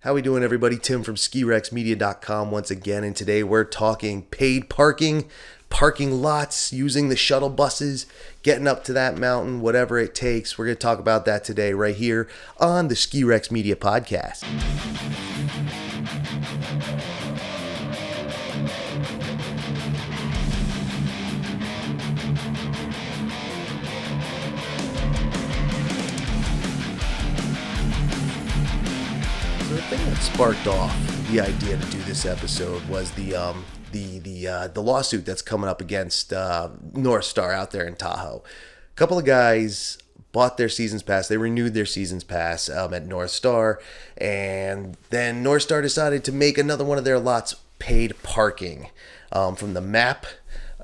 How we doing, everybody? Tim from skirexmedia.com once again, and today we're talking paid parking, parking lots, using the shuttle buses, getting up to that mountain, whatever it takes. We're going to talk about that today right here on the Skirex Media Podcast. The thing that sparked off the idea to do this episode was the lawsuit that's coming up against Northstar out there in Tahoe. A couple of guys bought their seasons pass. They renewed their seasons pass at Northstar, and then Northstar decided to make another one of their lots paid parking. From the map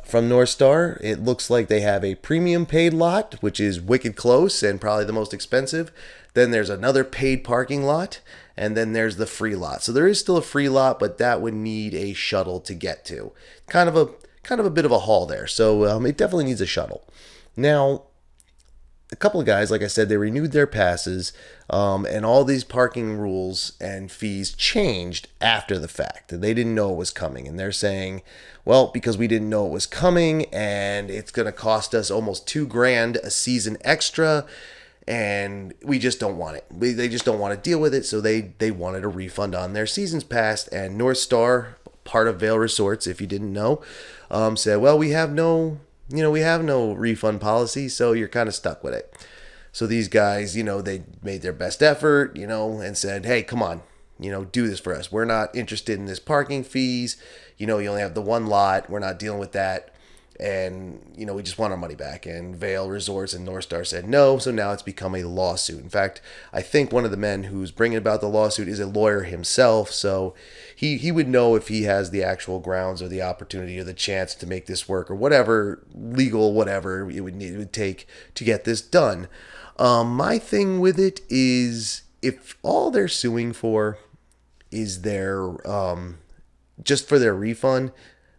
from Northstar, it looks like they have a premium paid lot, which is wicked close and probably the most expensive. Then there's another paid parking lot, and then there's the free lot. So there is still a free lot, but that would need a shuttle to get to. Kind of a bit of a haul there. So it definitely needs a shuttle. Now, a couple of guys, like I said, they renewed their passes, and all these parking rules and fees changed after the fact. They didn't know it was coming, and they're saying, well, because we didn't know it was coming, and it's going to cost us almost $2,000 a season extra, and we just don't want it. They just don't want to deal with it, so they wanted a refund on their seasons pass. And Northstar, part of Vail Resorts, if you didn't know, said, well, we have no refund policy, so you're kind of stuck with it. So these guys, they made their best effort, and said, hey, come on, do this for us. We're not interested in this parking fees. You only have the one lot. We're not dealing with that. And, we just want our money back. And Vail Resorts and Northstar said no, so now it's become a lawsuit. In fact, I think one of the men who's bringing about the lawsuit is a lawyer himself, so he would know if he has the actual grounds or the opportunity or the chance to make this work or whatever, legal, whatever it would take to get this done. My thing with it is, if all they're suing for is their just for their refund,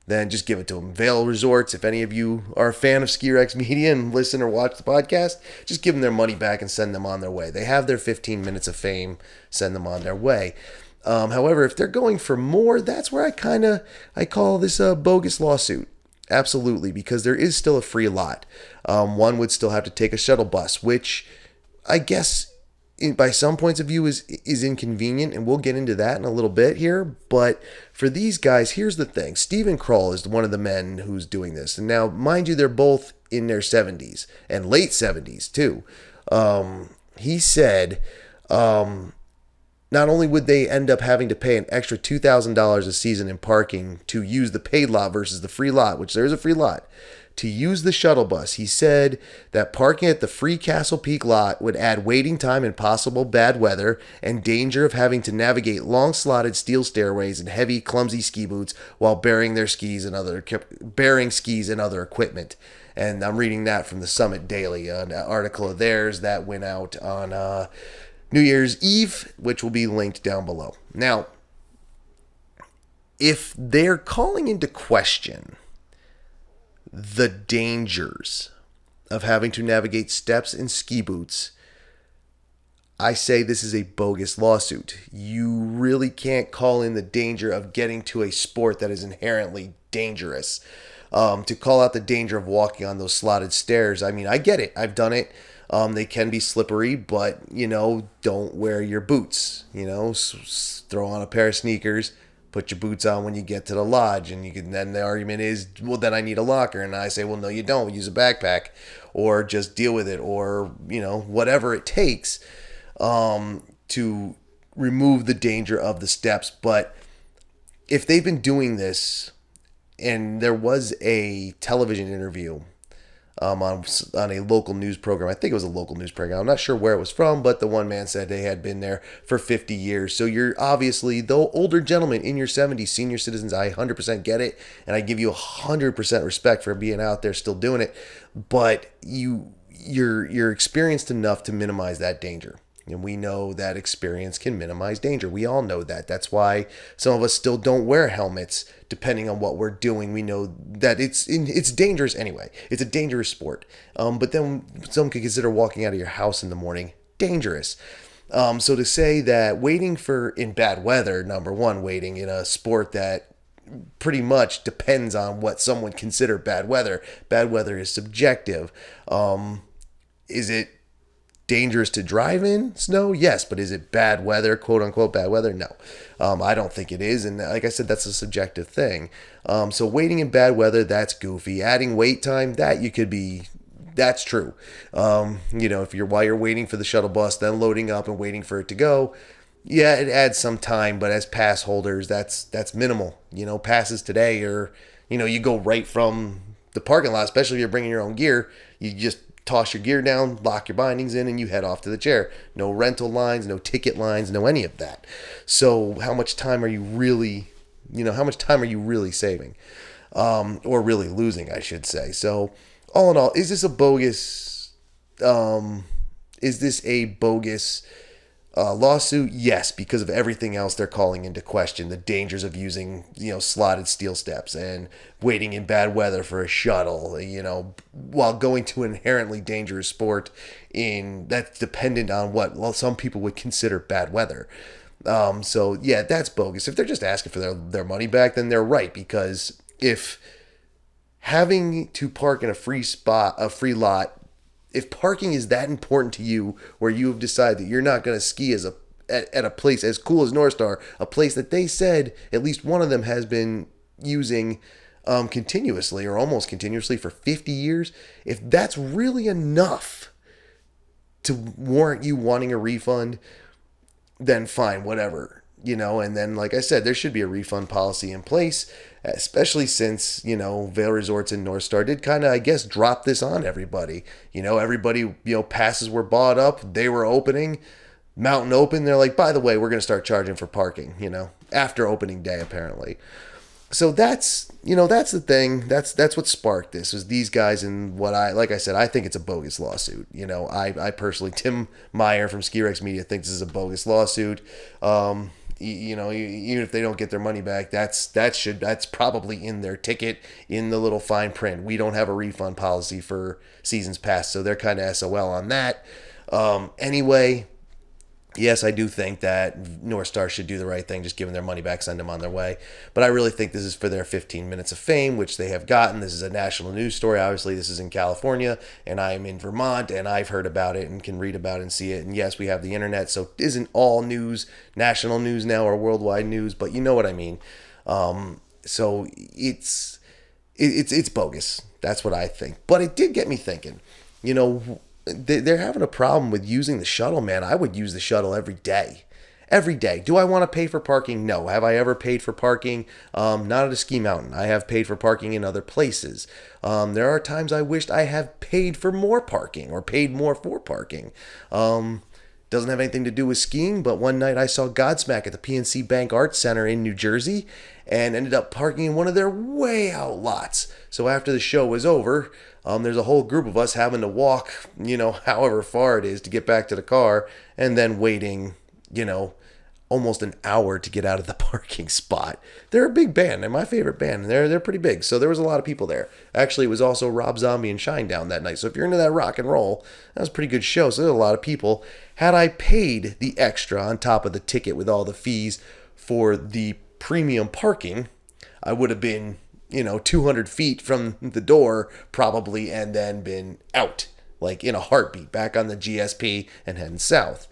then just give it to them. Vail Resorts, if any of you are a fan of Skirex Media and listen or watch the podcast, just give them their money back and send them on their way. They have their 15 minutes of fame, send them on their way. However, if they're going for more, that's where I call this a bogus lawsuit. Absolutely, because there is still a free lot. One would still have to take a shuttle bus, which I guess by some points of view is inconvenient, and we'll get into that in a little bit here. But for these guys, here's the thing. Stephen Kroll is one of the men who's doing this. And now, mind you, they're both in their 70s and late 70s too. He said not only would they end up having to pay an extra $2,000 a season in parking to use the paid lot versus the free lot, which there is a free lot, to use the shuttle bus. He said that parking at the free Castle Peak lot would add waiting time and possible bad weather and danger of having to navigate long slotted steel stairways and heavy clumsy ski boots while bearing skis and other equipment. And I'm reading that from the Summit Daily, an article of theirs that went out on New Year's Eve, which will be linked down below. Now, if they're calling into question the dangers of having to navigate steps in ski boots, I say this is a bogus lawsuit. You really can't call in the danger of getting to a sport that is inherently dangerous. To call out the danger of walking on those slotted stairs, I mean, I get it. I've done it. They can be slippery, but, don't wear your boots. Throw on a pair of sneakers. Put your boots on when you get to the lodge, and then the argument is, well, then I need a locker. And I say, well, no, you don't. Use a backpack, or just deal with it, or, whatever it takes to remove the danger of the steps. But if they've been doing this, and there was a television interview on a local news program. I think it was a local news program. I'm not sure where it was from, but the one man said they had been there for 50 years. So you're obviously, though older gentlemen in your 70s, senior citizens, I 100% get it. And I give you 100% respect for being out there still doing it. But you're experienced enough to minimize that danger. And we know that experience can minimize danger. We all know that. That's why some of us still don't wear helmets, depending on what we're doing. We know that it's dangerous anyway. It's a dangerous sport. But then some could consider walking out of your house in the morning dangerous. So to say that waiting for in bad weather, number one, waiting in a sport that pretty much depends on what someone consider bad weather. Bad weather is subjective. Is it dangerous to drive in snow? Yes, but is it bad weather, quote unquote bad weather? No, I don't think it is. And like I said, that's a subjective thing. So waiting in bad weather, that's goofy. Adding wait time, that you could be. That's true. If you're while you're waiting for the shuttle bus, then loading up and waiting for it to go, yeah, it adds some time. But as pass holders, that's minimal. Passes today, or you go right from the parking lot, especially if you're bringing your own gear. You just toss your gear down, lock your bindings in, and you head off to the chair. No rental lines, no ticket lines, no any of that. So how much time are you really, saving, or really losing, I should say. So all in all, is this a bogus? Is this a bogus lawsuit? Yes, because of everything else they're calling into question. The dangers of using, slotted steel steps and waiting in bad weather for a shuttle, while going to an inherently dangerous sport that's dependent on what some people would consider bad weather. So yeah, that's bogus. If they're just asking for their money back, then they're right, because if having to park in a free lot, if parking is that important to you, where you have decided that you're not going to ski at a place as cool as Northstar, a place that they said at least one of them has been using continuously or almost continuously for 50 years, if that's really enough to warrant you wanting a refund, then fine, whatever. And then, like I said, there should be a refund policy in place, especially since, Vail Resorts and Northstar did kind of, I guess, drop this on everybody. Everybody, passes were bought up, they were opening, Mountain Open, they're like, by the way, we're going to start charging for parking, after opening day, apparently. So that's the thing. That's what sparked this, was these guys, and like I said, I think it's a bogus lawsuit. I personally, Tim Meyer from Ski Rex Media thinks this is a bogus lawsuit. Even if they don't get their money back, that's probably in their ticket, in the little fine print. We don't have a refund policy for seasons past, so they're kind of SOL on that. Anyway, yes, I do think that Northstar should do the right thing, just giving their money back, send them on their way. But I really think this is for their 15 minutes of fame, which they have gotten. This is a national news story. Obviously, this is in California, and I am in Vermont, and I've heard about it and can read about it and see it. And yes, we have the internet, so it isn't all news, national news now, or worldwide news, but you know what I mean. So it's bogus. That's what I think. But it did get me thinking, they're having a problem with using the shuttle, man. I would use the shuttle every day. Every day. Do I want to pay for parking? No. Have I ever paid for parking? Not at a ski mountain. I have paid for parking in other places. There are times I wished I have paid for more parking, or paid more for parking. Doesn't have anything to do with skiing, but one night I saw Godsmack at the PNC Bank Arts Center in New Jersey and ended up parking in one of their way out lots. So after the show was over, there's a whole group of us having to walk, however far it is to get back to the car, and then waiting, almost an hour to get out of the parking spot. They're a big band. They're my favorite band. They're pretty big. So there was a lot of people there. Actually, it was also Rob Zombie and Shinedown that night. So if you're into that rock and roll, that was a pretty good show. So there were a lot of people. Had I paid the extra on top of the ticket with all the fees for the premium parking, I would have been 200 feet from the door probably, and then been out like in a heartbeat, back on the GSP and heading south.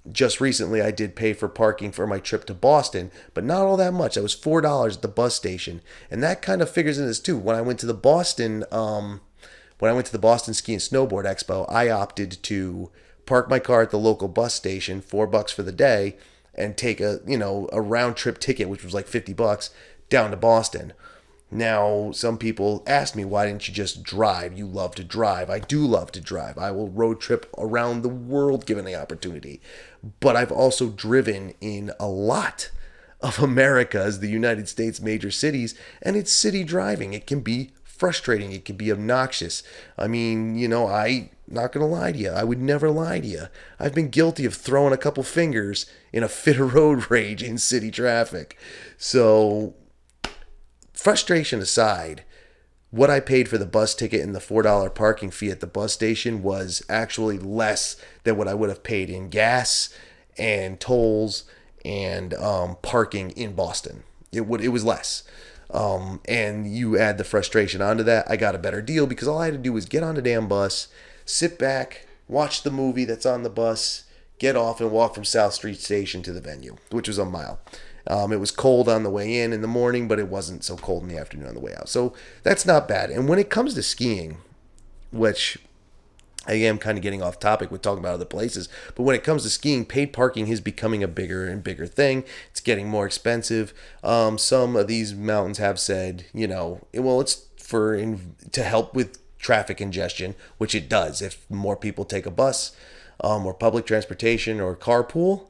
Just recently I did pay for parking for my trip to Boston, but not all that much. That was $4 at the bus station, and that kind of figures in this too. When I went to the Boston Ski and Snowboard Expo, I opted to park my car at the local bus station, $4 for the day, and take a round trip ticket, which was like $50, down to Boston. Now, some people ask me, why didn't you just drive? You love to drive. I do love to drive. I will road trip around the world given the opportunity. But I've also driven in a lot of America's, the United States major cities, and it's city driving. It can be frustrating. It can be obnoxious. I mean, I'm not going to lie to you. I would never lie to you. I've been guilty of throwing a couple fingers in a fit of road rage in city traffic. So, frustration aside, what I paid for the bus ticket and the $4 parking fee at the bus station was actually less than what I would have paid in gas and tolls and parking in Boston. It was less. And you add the frustration onto that. I got a better deal because all I had to do was get on the damn bus, sit back, watch the movie that's on the bus, get off, and walk from South Street Station to the venue, which was a mile. It was cold on the way in the morning, but it wasn't so cold in the afternoon on the way out. So that's not bad. And when it comes to skiing, which I am kind of getting off topic with talking about other places, but when it comes to skiing, paid parking is becoming a bigger and bigger thing. It's getting more expensive. Some of these mountains have said, well, it's to help with traffic congestion, which it does. If more people take a bus or public transportation or carpool,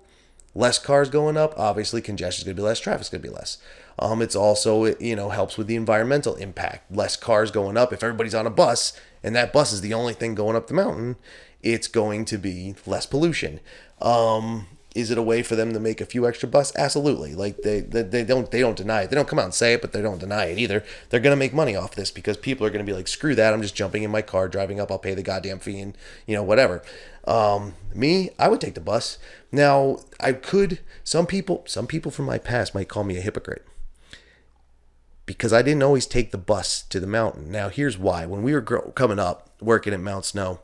less cars going up, obviously congestion is going to be less, traffic's going to be less. It's also, helps with the environmental impact. Less cars going up. If everybody's on a bus and that bus is the only thing going up the mountain, it's going to be less pollution. Is it a way for them to make a few extra bucks? Absolutely. Like they don't deny it. They don't come out and say it, but they don't deny it either. They're going to make money off this because people are going to be like, screw that. I'm just jumping in my car, driving up. I'll pay the goddamn fee and whatever. Me, I would take the bus. Now some people from my past might call me a hypocrite because I didn't always take the bus to the mountain. Now here's why. When we were coming up, working at Mount Snow,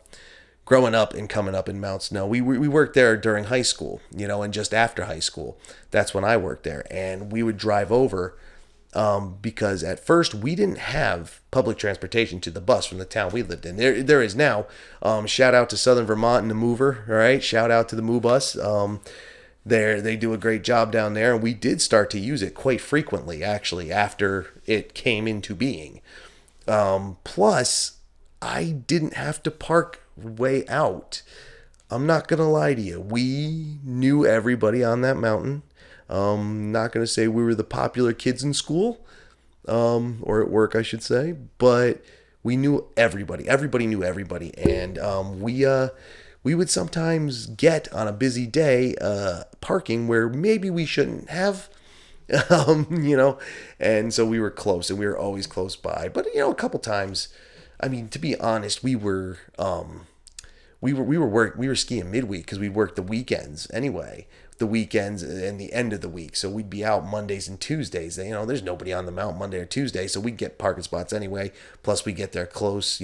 growing up and coming up in Mount Snow, we worked there during high school, and just after high school. That's when I worked there. And we would drive over because at first we didn't have public transportation to the bus from the town we lived in. There is now. Shout out to Southern Vermont and the Mover. All right, shout out to the Moo Bus. They do a great job down there, and we did start to use it quite frequently actually after it came into being. Plus, I didn't have to park way out. I'm not gonna lie to you. We knew everybody on that mountain. Not gonna say we were the popular kids in school, or at work, I should say, but we knew everybody. Everybody knew everybody, and we would sometimes get on a busy day parking where maybe we shouldn't have. And so we were close, and we were always close by. But a couple times, I mean, to be honest, we were skiing midweek because we worked the weekends anyway, the weekends and the end of the week. So we'd be out Mondays and Tuesdays. There's nobody on the mountain Monday or Tuesday, so we'd get parking spots anyway. Plus we get there close.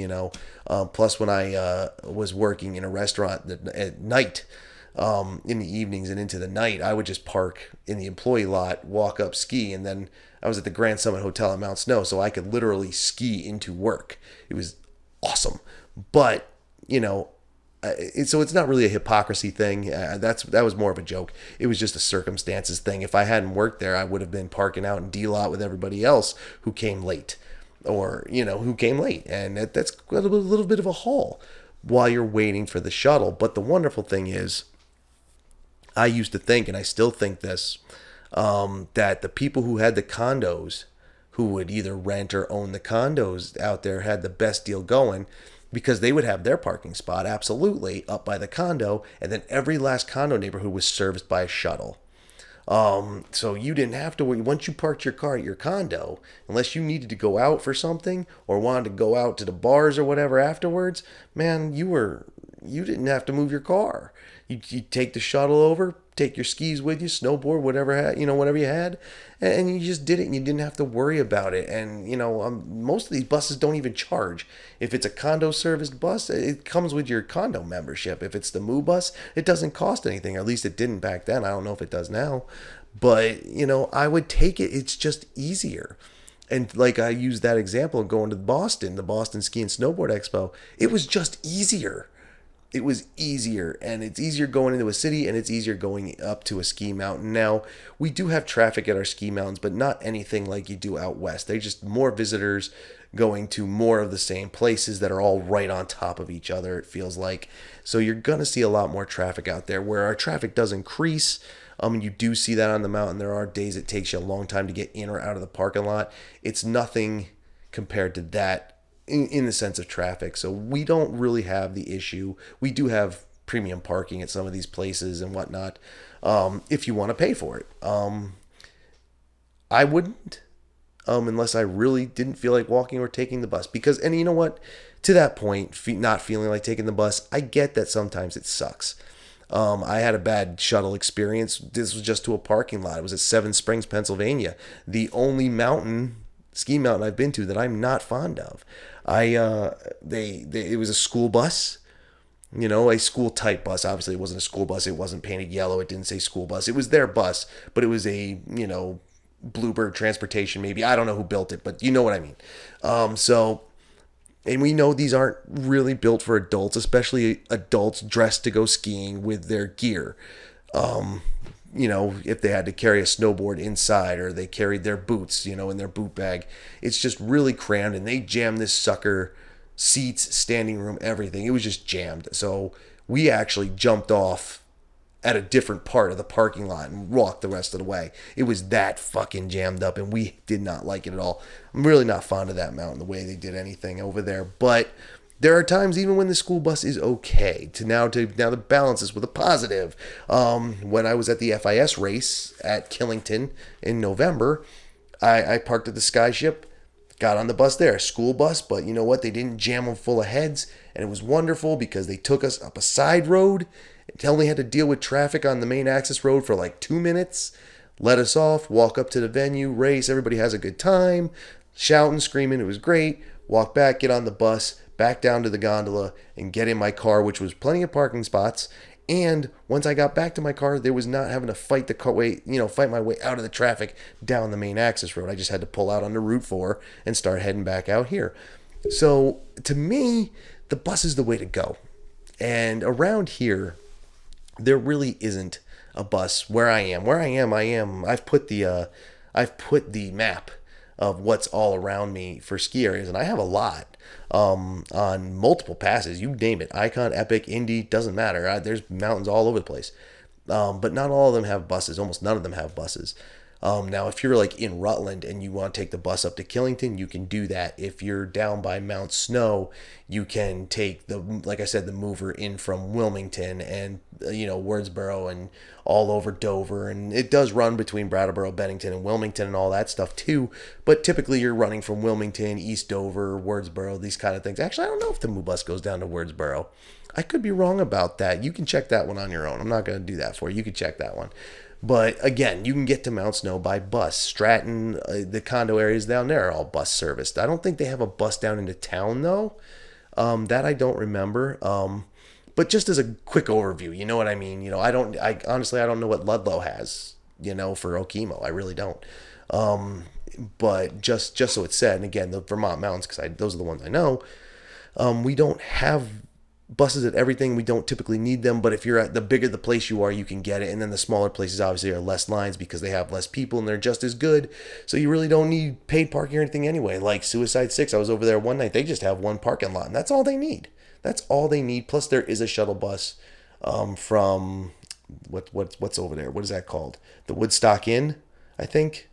Plus when I was working in a restaurant at night, in the evenings and into the night, I would just park in the employee lot, walk up, ski, and then I was at the Grand Summit Hotel at Mount Snow, so I could literally ski into work. It was awesome. But, so it's not really a hypocrisy thing. That was more of a joke. It was just a circumstances thing. If I hadn't worked there, I would have been parking out in D-Lot with everybody else who came late. And that's a little bit of a haul while you're waiting for the shuttle. But the wonderful thing is, I used to think, and I still think this, that the people who had the condos, who would either rent or own the condos out there, had the best deal going because they would have their parking spot absolutely up by the condo, and then every last condo neighborhood was serviced by a shuttle. So you didn't have to worry. Once you parked your car at your condo, unless you needed to go out for something or wanted to go out to the bars or whatever afterwards, man, you didn't have to move your car. You take the shuttle over, take your skis with you, snowboard, whatever you had, and you just did it, and you didn't have to worry about it. And most of these buses don't even charge. If it's a condo serviced bus, it comes with your condo membership. If it's the Moo Bus, it doesn't cost anything. Or at least it didn't back then. I don't know if it does now, but I would take it. It's just easier. And like I used that example of going to the Boston Ski and Snowboard Expo. It was just easier. It was easier, and it's easier going into a city, and it's easier going up to a ski mountain. Now, we do have traffic at our ski mountains, but not anything like you do out west. They're just more visitors going to more of the same places that are all right on top of each other, it feels like. So you're going to see a lot more traffic out there. Where our traffic does increase, you do see that on the mountain. There are days it takes you a long time to get in or out of the parking lot. It's nothing compared to that in the sense of traffic. So we don't really have the issue. We do have premium parking at some of these places and whatnot, if you want to pay for it. I wouldn't. unless I really didn't feel like walking or taking the bus. Because, and you know what? To that point, not feeling like taking the bus, I get that sometimes it sucks. I had a bad shuttle experience. This was just to a parking lot. It was at Seven Springs, Pennsylvania, the only ski mountain I've been to that I'm not fond of. It was a school bus, a school type bus. Obviously, it wasn't a school bus. It wasn't painted yellow. It didn't say school bus. It was their bus, but it was a, Bluebird Transportation, maybe. I don't know who built it, but you know what I mean. And we know these aren't really built for adults, especially adults dressed to go skiing with their gear. If they had to carry a snowboard inside or they carried their boots, in their boot bag. It's just really crammed, and they jammed this sucker, seats, standing room, everything. It was just jammed. So we actually jumped off at a different part of the parking lot and walked the rest of the way. It was that fucking jammed up, and we did not like it at all. I'm really not fond of that mountain, the way they did anything over there. But there are times, even when the school bus is okay, now to balance this with a positive. When I was at the FIS race at Killington in November, I parked at the Skyship, got on the bus there, school bus, but you know what? They didn't jam them full of heads, and it was wonderful because they took us up a side road. It only had to deal with traffic on the main access road for like 2 minutes. Let us off, walk up to the venue, race. Everybody has a good time, shouting, screaming. It was great. Walk back, get on the bus, back down to the gondola, and get in my car, which was plenty of parking spots. And once I got back to my car, there was not having to fight my way out of the traffic down the main access road. I just had to pull out onto Route 4 and start heading back out here. So to me, the bus is the way to go. And around here, there really isn't a bus where I am. I've put the map of what's all around me for ski areas, and I have a lot on multiple passes. You name it, Icon, Epic, Indy, doesn't matter. There's mountains all over the place, but not all of them have buses. Almost none of them have buses. Now, if you're like in Rutland and you want to take the bus up to Killington, you can do that. If you're down by Mount Snow, you can take like I said, the mover in from Wilmington and, Wordsboro and all over Dover. And it does run between Brattleboro, Bennington, and Wilmington and all that stuff too. But typically you're running from Wilmington, East Dover, Wordsboro, these kind of things. Actually, I don't know if the Moo Bus goes down to Wordsboro. I could be wrong about that. You can check that one on your own. I'm not going to do that for you. You can check that one. But again, you can get to Mount Snow by bus. Stratton, the condo areas down there are all bus serviced. I don't think they have a bus down into town though. That I don't remember. But just as a quick overview, you know what I mean? I honestly don't know what Ludlow has, for Okemo. I really don't. But just so it's said, and again, the Vermont mountains, because those are the ones I know. We don't have buses at everything. We don't typically need them, but if you're at the bigger the place you are, you can get it. And then the smaller places obviously are less lines because they have less people and they're just as good. So you really don't need paid parking or anything anyway. Like Suicide 6, I was over there one night. They just have one parking lot, and that's all they need. That's all they need. Plus there is a shuttle bus from what's over there? What is that called? The Woodstock Inn, I think.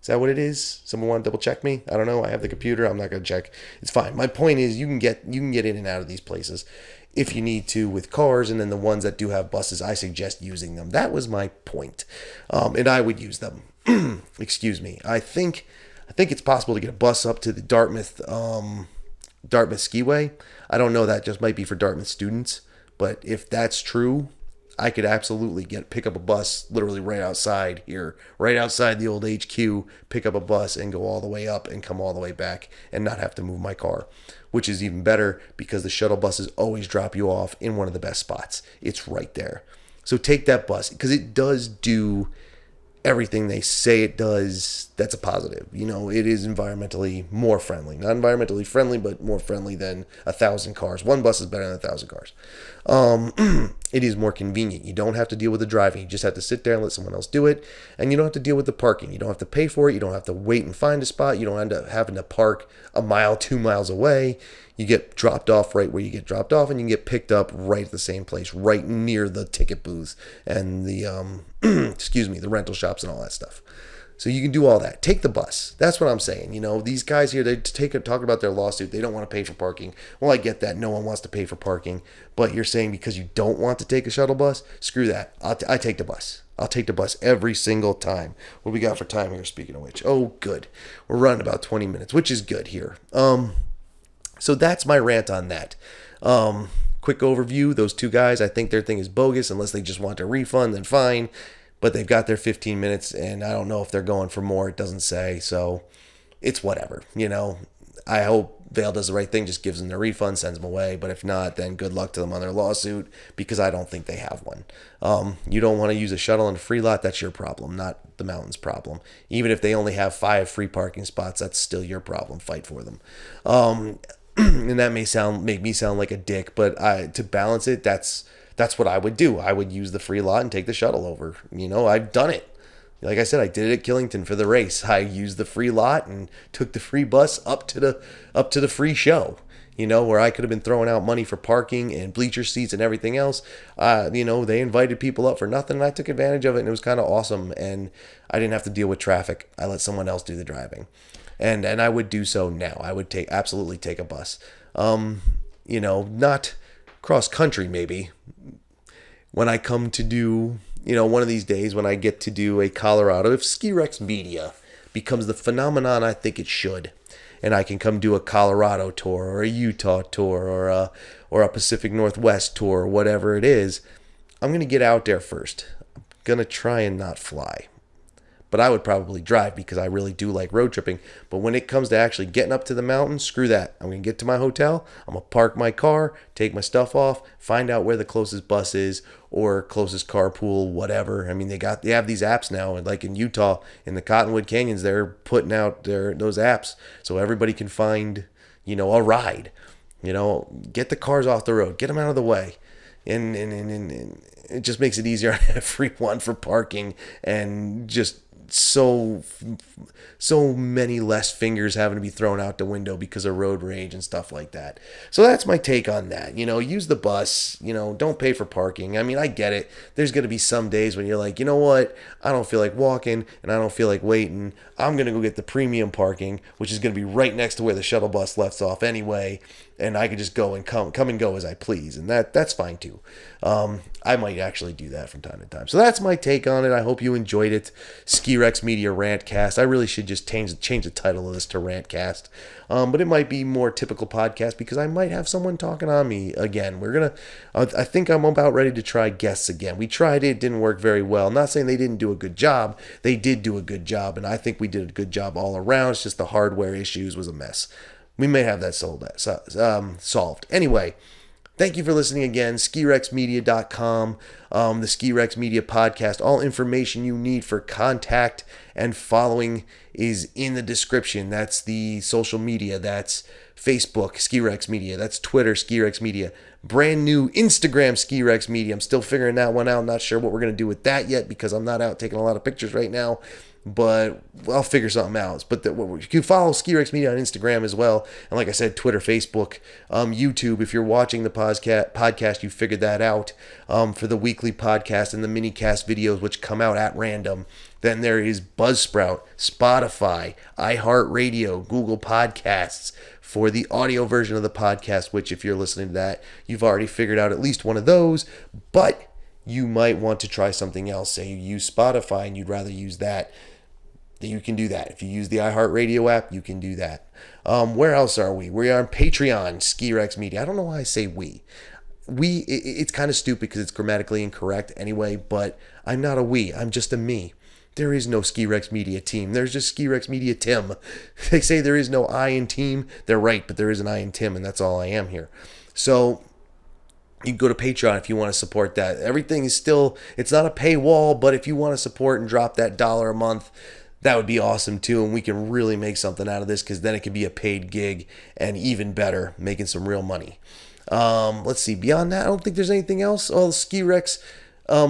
Is that what it is? Someone want to double check me? I don't know. I have the computer. I'm not going to check. It's fine. My point is you can get in and out of these places if you need to with cars, and then the ones that do have buses, I suggest using them. That was my point. And I would use them. Excuse me. I think it's possible to get a bus up to the Dartmouth Skiway. I don't know. That just might be for Dartmouth students. But if that's true, I could absolutely pick up a bus literally right outside here, right outside the old HQ, pick up a bus and go all the way up and come all the way back and not have to move my car, which is even better because the shuttle buses always drop you off in one of the best spots. It's right there. So take that bus because it does do everything they say it does. That's a positive. It is environmentally more friendly. Not environmentally friendly, but more friendly than 1,000 cars. One bus is better than 1,000 cars. It is more convenient. You don't have to deal with the driving. You just have to sit there and let someone else do it. And you don't have to deal with the parking. You don't have to pay for it. You don't have to wait and find a spot. You don't end up having to park a mile, 2 miles away. You get dropped off right where you get dropped off, and you can get picked up right at the same place, right near the ticket booth and the the rental shops and all that stuff. So you can do all that. Take the bus. That's what I'm saying. These guys here, they talk about their lawsuit. They don't want to pay for parking. Well, I get that. No one wants to pay for parking. But you're saying because you don't want to take a shuttle bus? Screw that. I take the bus. I'll take the bus every single time. What do we got for time here, speaking of which? Oh, good. We're running about 20 minutes, which is good here. So that's my rant on that. Quick overview, those two guys, I think their thing is bogus. Unless they just want a refund, then fine. But they've got their 15 minutes, and I don't know if they're going for more. It doesn't say, so it's whatever. I hope Vail does the right thing, just gives them their refund, sends them away. But if not, then good luck to them on their lawsuit, because I don't think they have one. You don't want to use a shuttle in a free lot, that's your problem, not the mountain's problem. Even if they only have 5 free parking spots, that's still your problem. Fight for them. And that may make me sound like a dick, but to balance it, that's what I would do. I would use the free lot and take the shuttle over. I've done it. Like I said, I did it at Killington for the race. I used the free lot and took the free bus up to the free show. Where I could have been throwing out money for parking and bleacher seats and everything else. They invited people up for nothing, and I took advantage of it, and it was kind of awesome. And I didn't have to deal with traffic. I let someone else do the driving. And I would do so now. I would absolutely take a bus. Not cross country maybe. When I come to do, one of these days when I get to do a Colorado, if Ski Rex Media becomes the phenomenon I think it should, and I can come do a Colorado tour or a Utah tour or a Pacific Northwest tour or whatever it is, I'm going to get out there first. I'm going to try and not fly. But I would probably drive because I really do like road tripping. But when it comes to actually getting up to the mountain, screw that. I'm going to get to my hotel. I'm going to park my car, take my stuff off, find out where the closest bus is or closest carpool, whatever. I mean, they have these apps now. And like in Utah, in the Cottonwood Canyons, they're putting out those apps so everybody can find, a ride. Get the cars off the road. Get them out of the way. And it just makes it easier to have free one for parking and just so many less fingers having to be thrown out the window because of road rage and stuff like that. So that's my take on that. Use the bus, don't pay for parking. I mean, I get it. There's going to be some days when you're like, you know what? I don't feel like walking and I don't feel like waiting. I'm going to go get the premium parking, which is going to be right next to where the shuttle bus lets off anyway. And I could just go and come and go as I please. And that's fine too. I might actually do that from time to time. So that's my take on it. I hope you enjoyed it. Ski Rex Media Rantcast. I really should just change the title of this to Rantcast. But it might be more typical podcast because I might have someone talking on me again. I think I'm about ready to try guests again. We tried it. Didn't work very well. I'm not saying they didn't do a good job. They did do a good job. And I think we did a good job all around. It's just the hardware issues was a mess. We may have that solved. Anyway, thank you for listening again. SkiRexMedia.com, the Ski Rex Media Podcast. All information you need for contact and following is in the description. That's the social media. That's Facebook, Ski Rex Media. That's Twitter, Ski Rex Media. Brand new Instagram, Ski Rex Media. I'm still figuring that one out. I'm not sure what we're going to do with that yet because I'm not out taking a lot of pictures right now. But I'll figure something out. But you can follow Ski Rex Media on Instagram as well. And like I said, Twitter, Facebook, YouTube. If you're watching the podcast, you figured that out for the weekly podcast and the mini cast videos, which come out at random. Then there is Buzzsprout, Spotify, iHeartRadio, Google Podcasts for the audio version of the podcast, which if you're listening to that, you've already figured out at least one of those. But you might want to try something else. Say you use Spotify and you'd rather use that. You can do that. If you use the iHeartRadio app, you can do that. Where else are we? We are on Patreon, Ski Rex Media. I don't know why I say we. It's kind of stupid because it's grammatically incorrect anyway, but I'm not a we. I'm just a me. There is no Ski Rex Media team. There's just Ski Rex Media Tim. They say there is no I in team. They're right, but there is an I in Tim, and that's all I am here. So you can go to Patreon if you want to support that. Everything is still, it's not a paywall, but if you want to support and drop that $1 a month, that would be awesome too, and we can really make something out of this because then it could be a paid gig and even better, making some real money. Let's see, beyond that, I don't think there's anything else. Oh, Ski Rex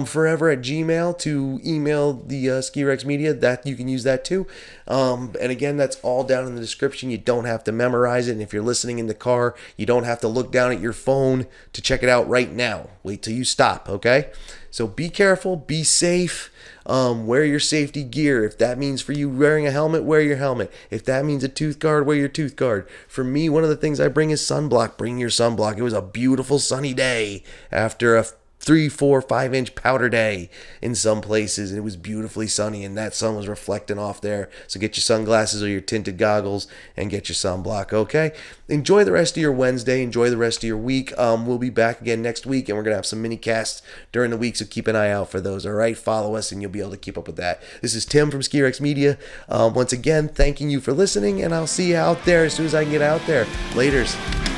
forever at Gmail to email the Ski Rex Media, that you can use that too. And again, that's all down in the description. You don't have to memorize it. And if you're listening in the car, you don't have to look down at your phone to check it out right now. Wait till you stop, okay? So be careful, be safe. Wear your safety gear. If that means for you wearing a helmet, wear your helmet. If that means a tooth guard, wear your tooth guard. For me, one of the things I bring is sunblock. Bring your sunblock. It was a beautiful sunny day after a 3, 4, 5 inch powder day in some places, and it was beautifully sunny, and that sun was reflecting off there. So get your sunglasses or your tinted goggles and get your sunblock. Okay, enjoy the rest of your Wednesday, enjoy the rest of your week. We'll be back again next week, and we're gonna have some mini casts during the week, so keep an eye out for those. All right, follow us and you'll be able to keep up with that. This is Tim from Ski Rex Media, once again thanking you for listening, and I'll see you out there as soon as I can get out there. Laters.